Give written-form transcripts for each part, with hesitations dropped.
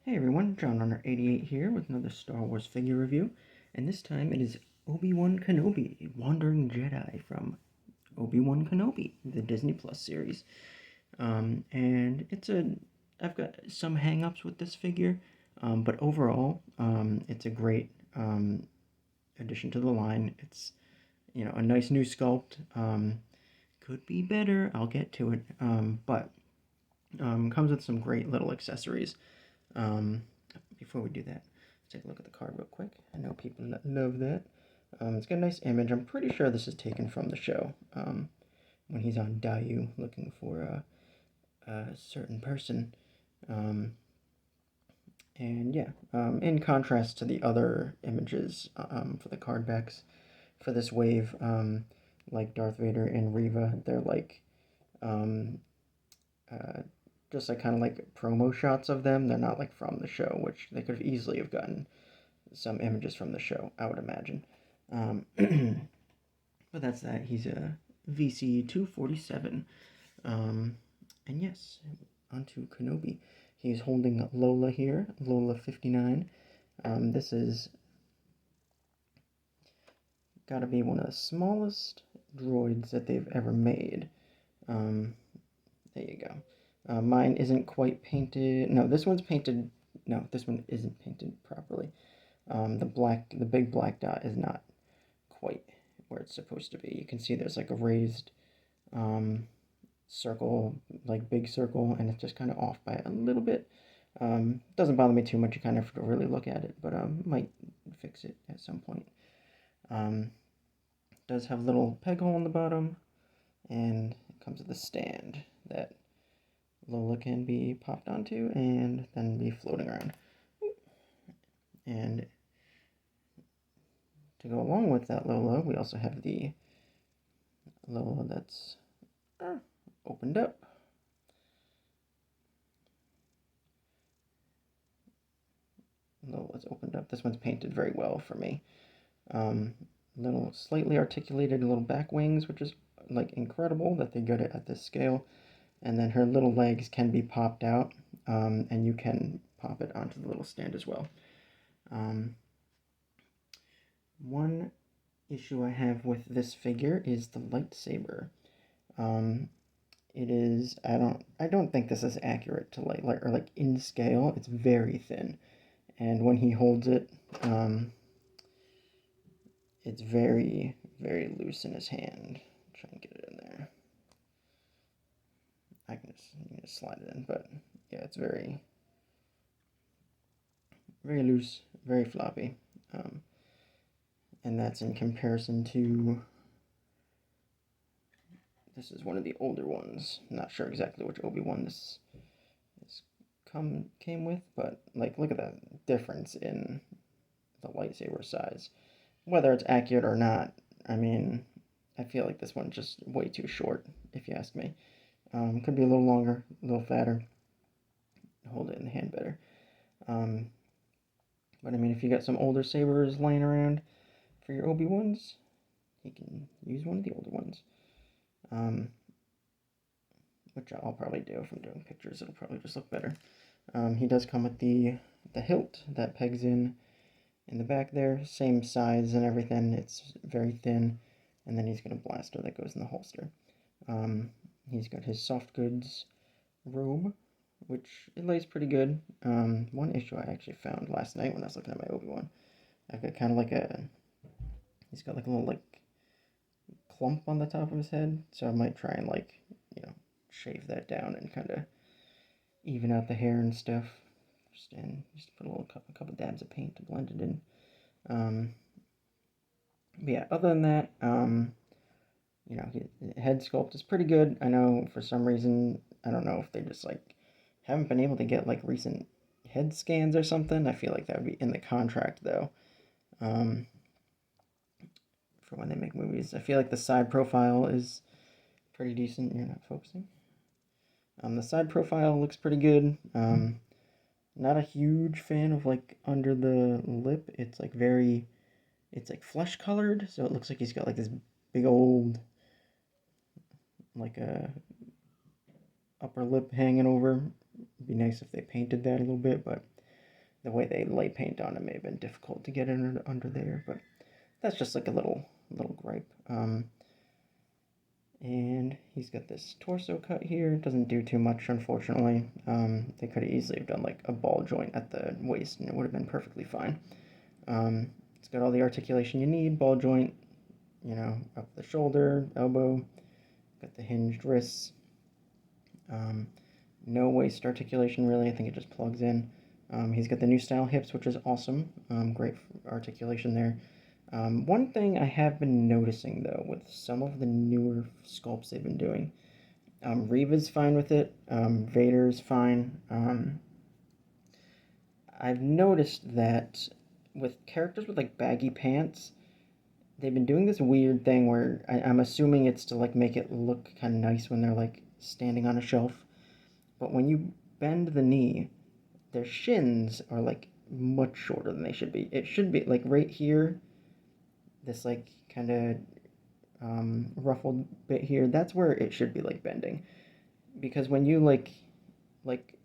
Hey everyone, John Runner 88 here with another Star Wars figure review, and this time it is Obi-Wan Kenobi, Wandering Jedi from Obi-Wan Kenobi, the Disney Plus series. And I've got some hang-ups with this figure, but overall, it's a great addition to the line. It's, a nice new sculpt. Could be better, I'll get to it, but comes with some great little accessories. Um, Before we do that, let's take a look at the card real quick. I know people love that. It's got a nice image. I'm pretty sure this is taken from the show. When he's on Dayu looking for a certain person. And yeah, in contrast to the other images for the card backs for this wave, like Darth Vader and Reva, they're like um, uh, just like kind of like promo shots of them. They're not like from the show, which they could have easily have gotten some images from the show, I would imagine. But that's that. He's a VC 247. And yes, onto Kenobi. He's holding Lola here, Lola 59. This is got to be one of the smallest droids that they've ever made. Um, there you go. Mine isn't quite painted. No, this one's painted. No, this one isn't painted properly. The big black dot is not quite where it's supposed to be. You can see there's like a raised circle, like big circle, and it's just kind of off by a little bit. Doesn't bother me too much. You kind of have to really look at it, but might fix it at some point. Does have a little peg hole in the bottom, and it comes with a stand that Lola can be popped onto and then be floating around. And to go along with that Lola, we also have the Lola that's opened up. Lola's opened up. This one's painted very well for me. Little slightly articulated little back wings, which is like incredible that they got it at this scale. And then her little legs can be popped out, and you can pop it onto the little stand as well. One issue I have with this figure is the lightsaber. It is I don't think this is accurate to light or like in scale. It's very thin, and when he holds it, it's very loose in his hand. Try and get it in there. You can just slide it in, but yeah, it's very loose, very floppy. And that's in comparison to, this is one of the older ones. Not sure exactly which Obi-Wan this came with, but like look at that difference in the lightsaber size. Whether it's accurate or not, I mean, I feel like this one's just way too short, if you ask me. Could be a little longer, a little fatter. Hold it in the hand better. But I mean, if you got some older sabers laying around for your Obi-Wans, you can use one of the older ones. Which I'll probably do if I'm doing pictures. It'll probably just look better. He does come with the hilt that pegs in the back there. Same size and everything. It's very thin. And then he's got a blaster that goes in the holster. He's got his soft goods robe, which it lays pretty good. One issue I actually found last night when I was looking at my Obi-Wan, I've got kind of like he's got like a little like clump on the top of his head, so I might try and like, shave that down and kind of even out the hair and stuff. Just put a couple dabs of paint to blend it in. But yeah, other than that, head sculpt is pretty good. I know for some reason, I don't know if they just like haven't been able to get like recent head scans or something. I feel like that would be in the contract though. For when they make movies, I feel like the side profile is pretty decent. You're not focusing. The side profile looks pretty good. Not a huge fan of like under the lip. It's like flesh colored, so it looks like he's got like this big old like a upper lip hanging over. It'd be nice if they painted that a little bit, but the way they lay paint on it may have been difficult to get it under there, but that's just like a little gripe. And he's got this torso cut here. Doesn't do too much, unfortunately. They could have easily have done like a ball joint at the waist, and it would have been perfectly fine. It's got all the articulation you need. Ball joint, you know, up the shoulder, elbow. Got the hinged wrists. No waist articulation really. I think it just plugs in. He's got the new style hips, which is awesome. Great articulation there. One thing I have been noticing, though, with some of the newer sculpts they've been doing, Reva's fine with it, Vader's fine. I've noticed that with characters with, like, baggy pants, they've been doing this weird thing where I'm assuming it's to, like, make it look kind of nice when they're, like, standing on a shelf. But when you bend the knee, their shins are, like, much shorter than they should be. It should be, like, right here, this like kind of ruffled bit here, that's where it should be like bending, because when you like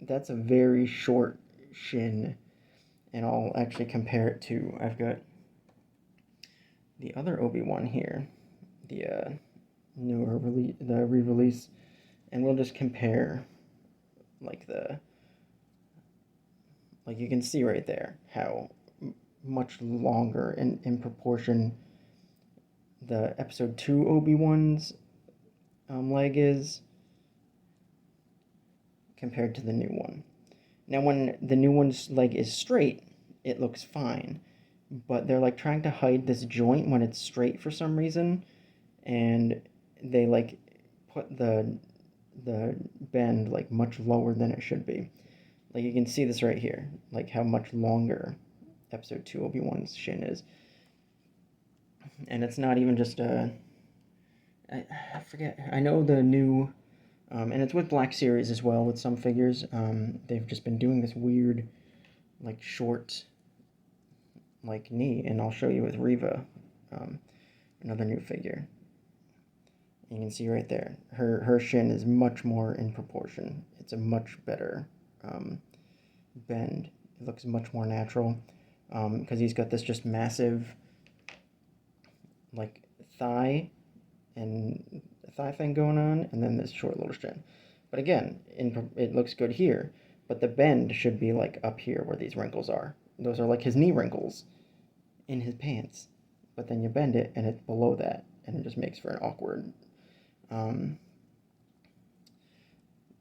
that's a very short shin. And I'll actually compare it to, I've got the other Obi-Wan here, the newer release, the re-release, and we'll just compare like you can see right there how much longer in proportion the episode 2 Obi-Wan's leg is compared to the new one. Now when the new one's leg is straight, it looks fine, but they're like trying to hide this joint when it's straight for some reason, and they like put the bend like much lower than it should be. Like you can see this right here, like how much longer episode 2 Obi-Wan's shin is. And it's not even just I forget, I know the new, and it's with Black Series as well with some figures, they've just been doing this weird, like, short, like, knee, and I'll show you with Reva, another new figure. You can see right there, her shin is much more in proportion. It's a much better bend. It looks much more natural, because he's got this just massive, like, thigh thing going on, and then this short little shin. But again, it looks good here, but the bend should be like up here where these wrinkles are. Those are like his knee wrinkles in his pants, but then you bend it and it's below that, and it just makes for an awkward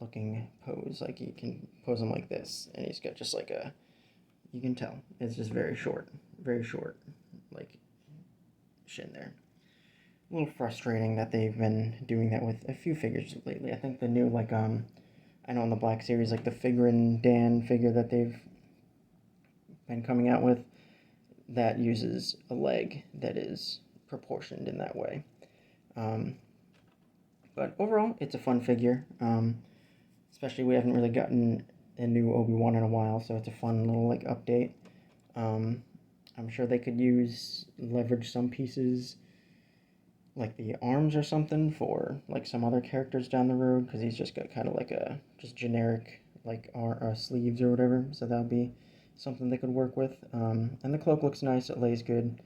looking pose. Like you can pose him like this, and he's got just like you can tell it's just very short, like shin there. A little frustrating that they've been doing that with a few figures lately. I think the new, like, I know in the Black Series, like the Figurin Dan figure that they've been coming out with, that uses a leg that is proportioned in that way. But overall, it's a fun figure. Especially we haven't really gotten a new Obi-Wan in a while, so it's a fun little, like, update. I'm sure they could leverage some pieces, like the arms or something, for like some other characters down the road, because he's just got kind of like a just generic like sleeves or whatever, so that'll be something they could work with. And the cloak looks nice, it lays good.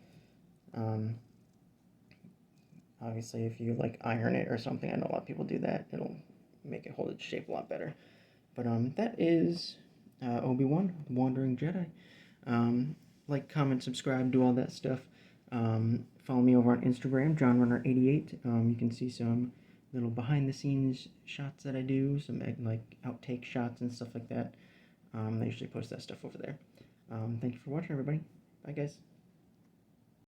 Obviously if you like iron it or something, I know a lot of people do that, it'll make it hold its shape a lot better. But that is Obi-Wan, the Wandering Jedi. Like, comment, subscribe, do all that stuff. Follow me over on Instagram, JohnRunner88. You can see some little behind-the-scenes shots that I do, some like outtake shots and stuff like that. I usually post that stuff over there. Thank you for watching, everybody. Bye, guys.